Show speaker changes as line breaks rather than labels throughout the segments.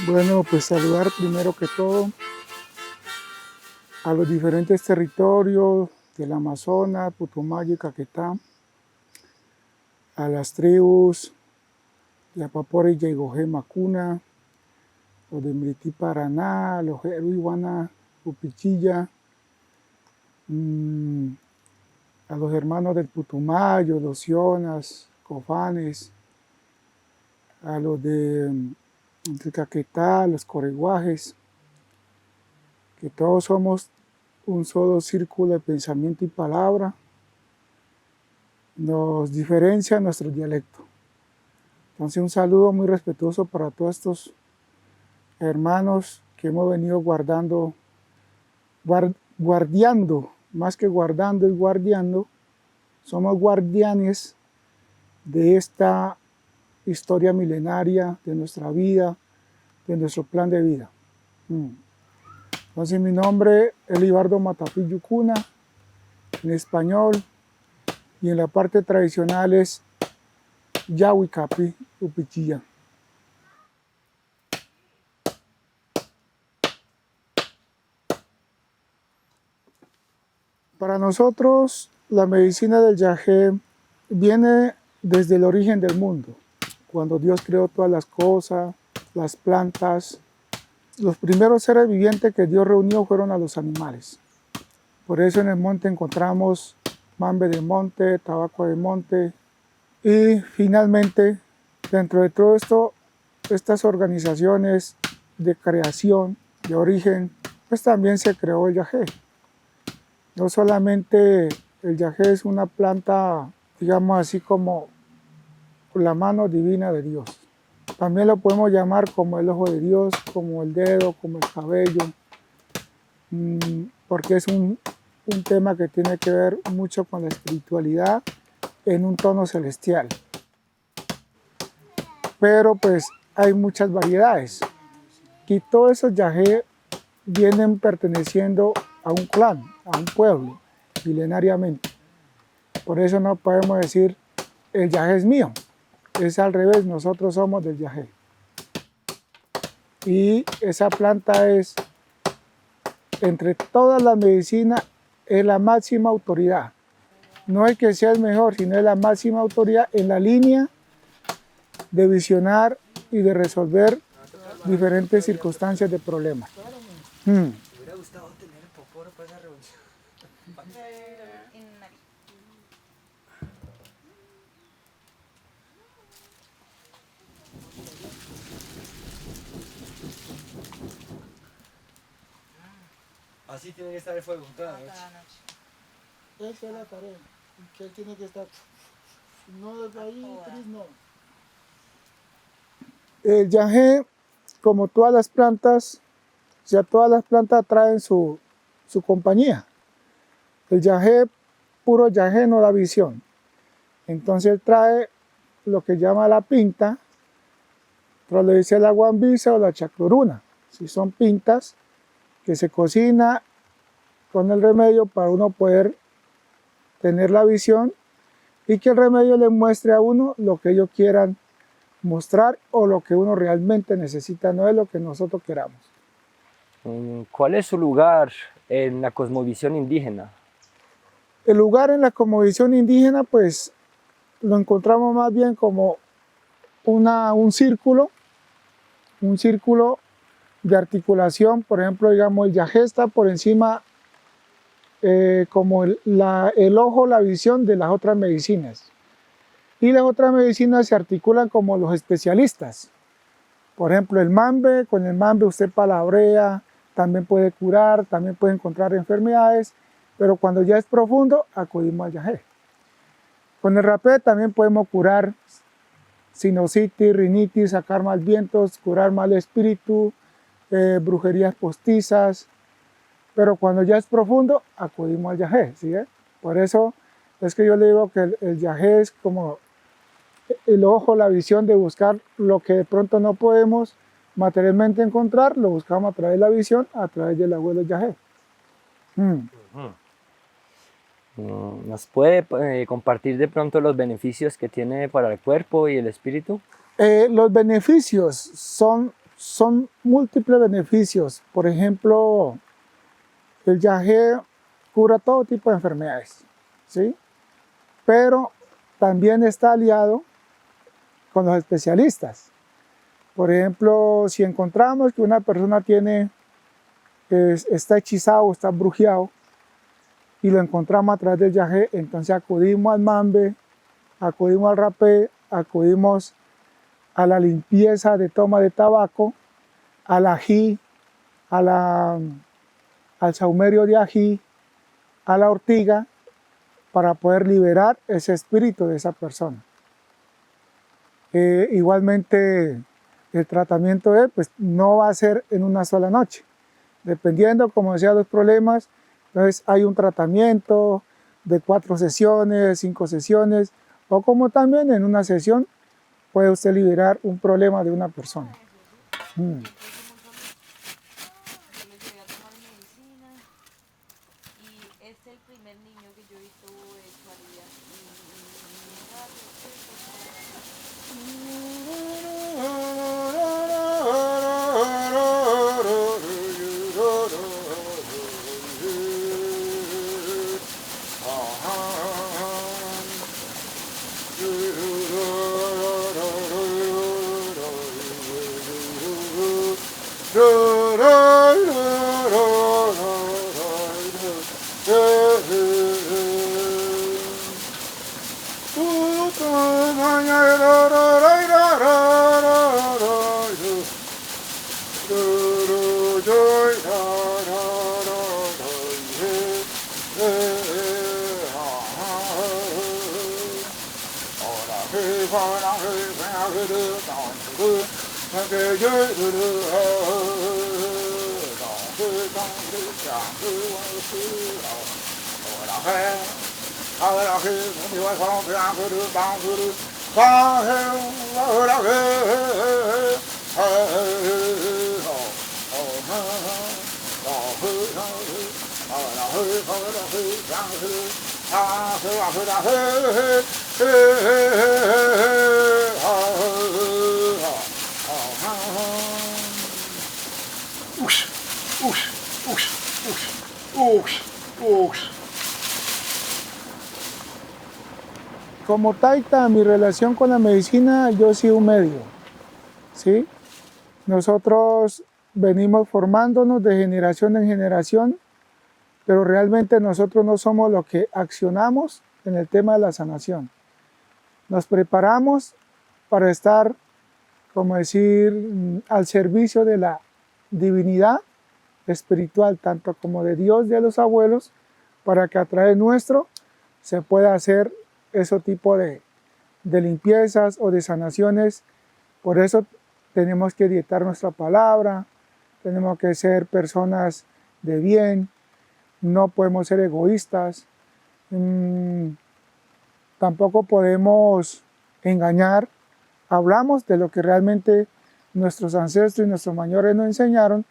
Bueno, pues saludar primero que todo a los diferentes territorios del Amazonas, Putumayo y Caquetá, a las tribus de Apapora y Yaigojé, Macuna, los de Mrití, Paraná, los de Iguana, Upichilla, a los hermanos del Putumayo, los Sionas, Cofanes, a los de Caquetá, los Coreguajes, que todos somos un solo círculo de pensamiento y palabra. Nos diferencia nuestro dialecto. Entonces un saludo muy respetuoso para todos estos hermanos que hemos venido guardiando, más que guardando, es guardiando. Somos guardianes de esta historia milenaria, de nuestra vida, de nuestro plan de vida. Entonces mi nombre es Libardo Matapí Yucuna, en español, y en la parte tradicional es Yahuicapi Upichilla. Para nosotros, la medicina del yagé viene desde el origen del mundo, cuando Dios creó todas las cosas, las plantas. Los primeros seres vivientes que Dios reunió fueron a los animales. Por eso en el monte encontramos mambe de monte, tabaco de monte, y finalmente, dentro de todo esto, estas organizaciones de creación, de origen, pues también se creó el yagé. No solamente el yagé es una planta, digamos así, como la mano divina de Dios. También lo podemos llamar como el ojo de Dios, como el dedo, como el cabello, porque es un tema que tiene que ver mucho con la espiritualidad en un tono celestial. Pero pues hay muchas variedades y todos esos yagé vienen perteneciendo a un clan, a un pueblo, milenariamente. Por eso no podemos decir el yagé es mío, es al revés, nosotros somos del yagé. Y esa planta es, entre todas las medicinas, es la máxima autoridad. No es que sea el mejor, sino es la máxima autoridad en la línea de visionar y de resolver diferentes circunstancias de problemas.
Me hubiera gustado tener el poporo para esa reunión. Así tiene que estar el fuego toda la noche.
Esa es la tarea, que él tiene que estar, no desde ahí, Cris, no. El yagé, como todas las plantas, ya todas las plantas traen su compañía. El yagé, puro yagé, no da visión. Entonces él trae lo que llama la pinta, otro le dice la guambisa o la chacruruna. Si son pintas que se cocina con el remedio para uno poder tener la visión y que el remedio le muestre a uno lo que ellos quieran mostrar o lo que uno realmente necesita, no es lo que nosotros queramos.
¿Cuál es su lugar en la cosmovisión indígena?
El lugar en la cosmovisión indígena, pues lo encontramos más bien como un círculo de articulación. Por ejemplo, digamos, el yagé está por encima como el ojo, la visión de las otras medicinas. Y las otras medicinas se articulan como los especialistas. Por ejemplo, el mambe, con el mambe usted palabrea, también puede curar, también puede encontrar enfermedades, pero cuando ya es profundo, acudimos al yagé. Con el rapé también podemos curar sinusitis, rinitis, sacar mal vientos, curar mal espíritu, brujerías postizas, pero cuando ya es profundo, acudimos al yagé, ¿sí? Por eso es que yo le digo que el yagé es como el ojo, la visión de buscar lo que de pronto no podemos materialmente encontrar, lo buscamos a través de la visión, a través del abuelo yagé.
¿Nos puede compartir de pronto los beneficios que tiene para el cuerpo y el espíritu?
Los beneficios son son múltiples beneficios. Por ejemplo, el yagé cura todo tipo de enfermedades, ¿sí? Pero también está aliado con los especialistas. Por ejemplo, si encontramos que una persona está hechizado, está brujeado, y lo encontramos a través del yagé, entonces acudimos al mambe, acudimos al rapé, acudimos a la limpieza de toma de tabaco, al ají, al saumerio de ají, a la ortiga, para poder liberar ese espíritu de esa persona. Igualmente, el tratamiento pues, no va a ser en una sola noche. Dependiendo, como decía, los problemas, entonces hay un tratamiento de 4 sesiones, 5 sesiones, o como también en una sesión puede usted liberar un problema de una persona. Mm.
Este es el primer niño que yo he visto hecho haría.
Como taita, mi relación con la medicina, yo soy un medio, ¿sí? Nosotros venimos formándonos de generación en generación, pero realmente nosotros no somos los que accionamos en el tema de la sanación. Nos preparamos para estar, como decir, al servicio de la divinidad espiritual, tanto como de Dios de los abuelos, para que a través nuestro se pueda hacer ese tipo de limpiezas o de sanaciones. Por eso tenemos que dictar nuestra palabra, tenemos que ser personas de bien, no podemos ser egoístas, tampoco podemos engañar. Hablamos de lo que realmente nuestros ancestros y nuestros mayores nos enseñaron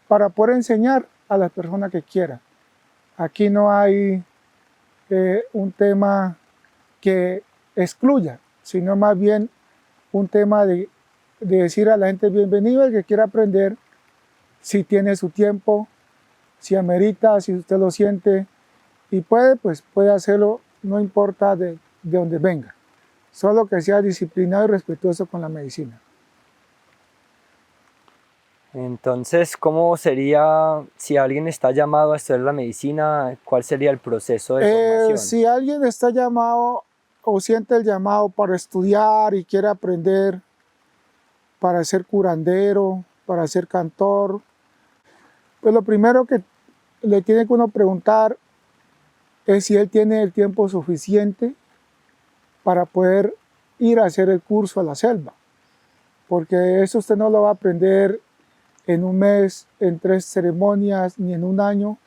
para poder enseñar a las personas que quieran. Aquí no hay un tema que excluya, sino más bien un tema de decir a la gente bienvenido el que quiera aprender, si tiene su tiempo, si amerita, si usted lo siente y puede, pues puede hacerlo, no importa de dónde venga, solo que sea disciplinado y respetuoso con la medicina.
Entonces, ¿cómo sería si alguien está llamado a estudiar la medicina? ¿Cuál sería el proceso de formación?
Si alguien está llamado o siente el llamado para estudiar y quiere aprender, para ser curandero, para ser cantor, pues lo primero que le tiene que uno preguntar es si él tiene el tiempo suficiente para poder ir a hacer el curso a la selva, porque eso usted no lo va a aprender en un mes, en 3 ceremonias, ni en un año.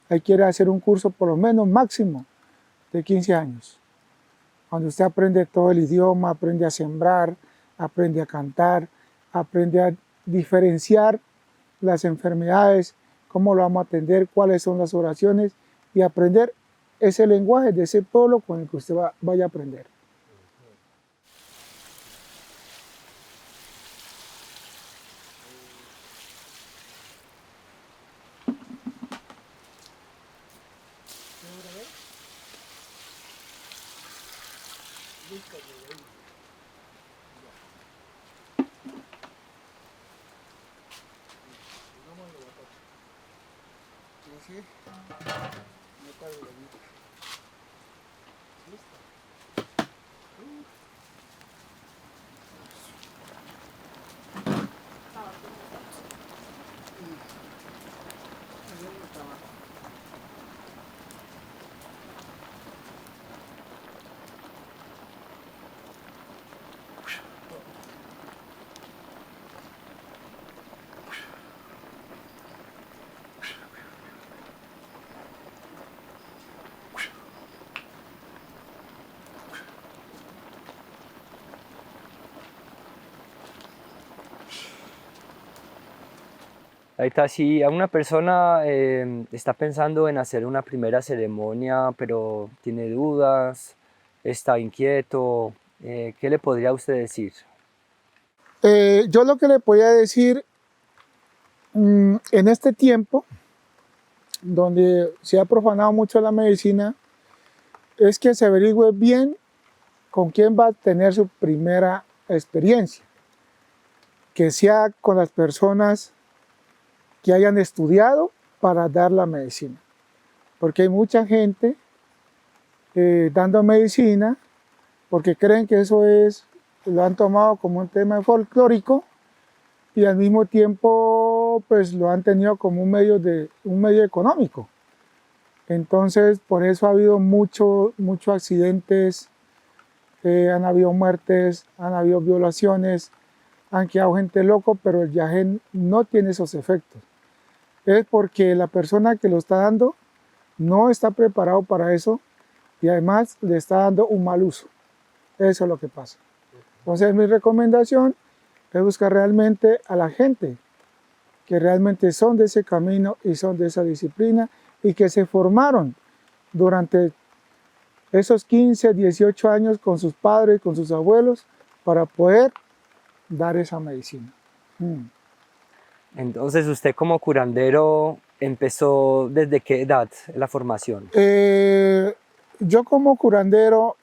Ahí quiere hacer un curso por lo menos máximo de 15 años, donde usted aprende todo el idioma, aprende a sembrar, aprende a cantar, aprende a diferenciar las enfermedades, cómo lo vamos a atender, cuáles son las oraciones y aprender ese lenguaje de ese pueblo con el que usted vaya a aprender.
Ahorita, si a una persona está pensando en hacer una primera ceremonia, pero tiene dudas, está inquieto, ¿qué le podría usted decir?
Yo lo que le podía decir en este tiempo, donde se ha profanado mucho la medicina, es que se averigüe bien con quién va a tener su primera experiencia, que sea con las personas que hayan estudiado para dar la medicina, porque hay mucha gente dando medicina porque creen que eso lo han tomado como un tema folclórico y al mismo tiempo pues lo han tenido como un medio económico. Entonces por eso ha habido muchos accidentes, han habido muertes, han habido violaciones, han quedado gente loco, pero el yagé no tiene esos efectos. Es porque la persona que lo está dando no está preparado para eso y además le está dando un mal uso. Eso es lo que pasa. Entonces mi recomendación es buscar realmente a la gente que realmente son de ese camino y son de esa disciplina y que se formaron durante esos 15, 18 años con sus padres, con sus abuelos, para poder dar esa medicina.
Entonces, usted como curandero empezó ¿desde qué edad la formación?
Yo como curandero,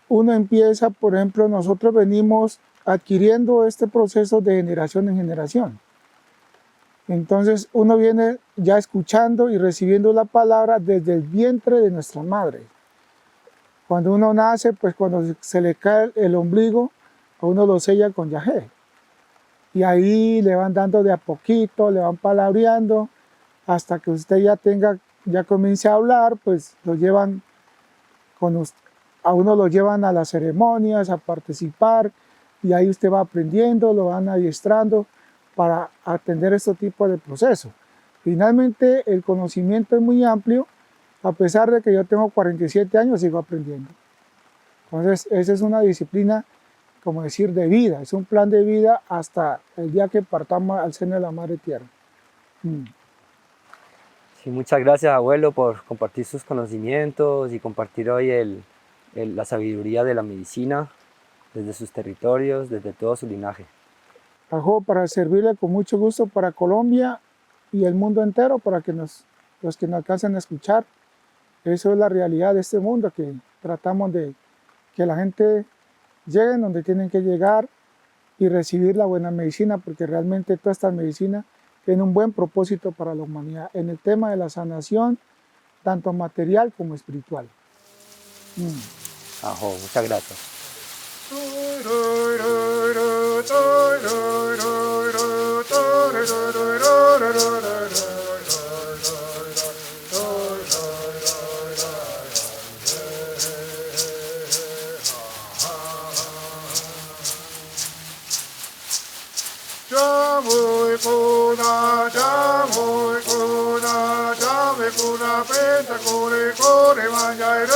uno empieza, por ejemplo, nosotros venimos adquiriendo este proceso de generación en generación. Entonces uno viene ya escuchando y recibiendo la palabra desde el vientre de nuestra madre. Cuando uno nace, pues cuando se le cae el ombligo, a uno lo sella con yagé. Y ahí le van dando de a poquito, le van palabreando, hasta que usted ya comience a hablar, pues lo llevan a uno lo llevan a las ceremonias, a participar, y ahí usted va aprendiendo, lo van adiestrando para atender este tipo de procesos. Finalmente, el conocimiento es muy amplio, a pesar de que yo tengo 47 años, sigo aprendiendo. Entonces, esa es una disciplina, como decir, de vida, es un plan de vida hasta el día que partamos al seno de la Madre Tierra.
Sí, muchas gracias, abuelo, por compartir sus conocimientos y compartir hoy la sabiduría de la medicina desde sus territorios, desde todo su linaje.
Ajo, para servirle con mucho gusto para Colombia y el mundo entero, para que los que nos alcancen a escuchar. Eso es la realidad de este mundo, que tratamos de que la gente llegue donde tienen que llegar y recibir la buena medicina, porque realmente toda esta medicina tiene un buen propósito para la humanidad en el tema de la sanación, tanto material como espiritual.
Ajo, muchas gracias.
Jai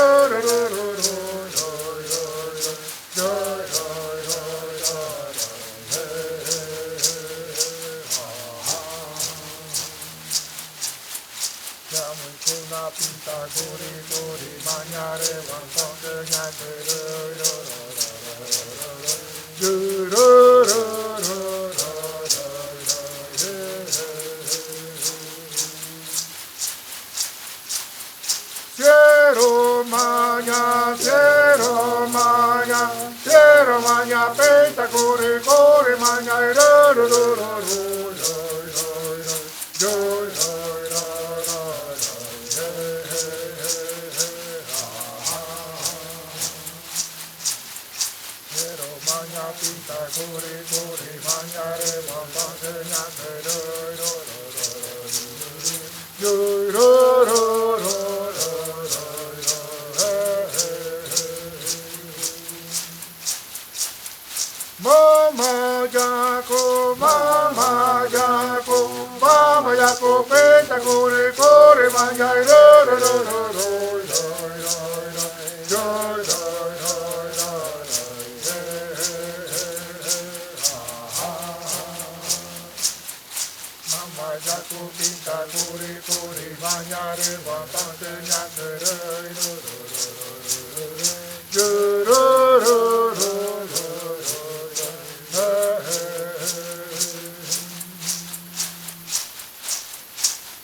maña, quiero maña, penta, corre, corre, maña, ro, ro, ro, ro, ro, ro, ro, maña, pinta, corre, corre, maña, re, bamba, seña, ro, ro, ro, ro, ro, ro, ro, Mama Jaco, penta, corre, corre, maña, ro, ro, ro, ro, ro, Mama Jaco, pinta, corre, corre, maña, re, bastante, ña, ro, ro, ro, ro,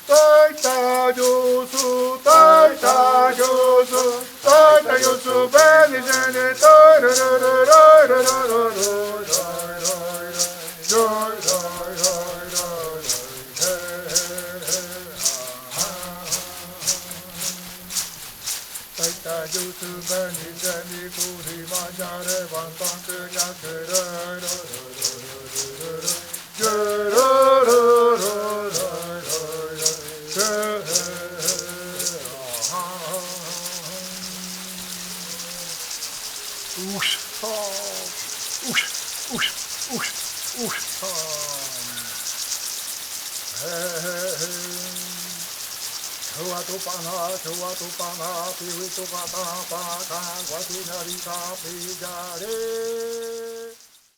Taita yosu, taita yosu, taita yosu, beni jene, tai ro ro ro ro ro ro ro ro Taita yosu, beni jene, kuri manjare, bantante nyake, ro ro ro ro ro ro Tua tu pana, piwi tu kata pa ka, wati nari ka pi jare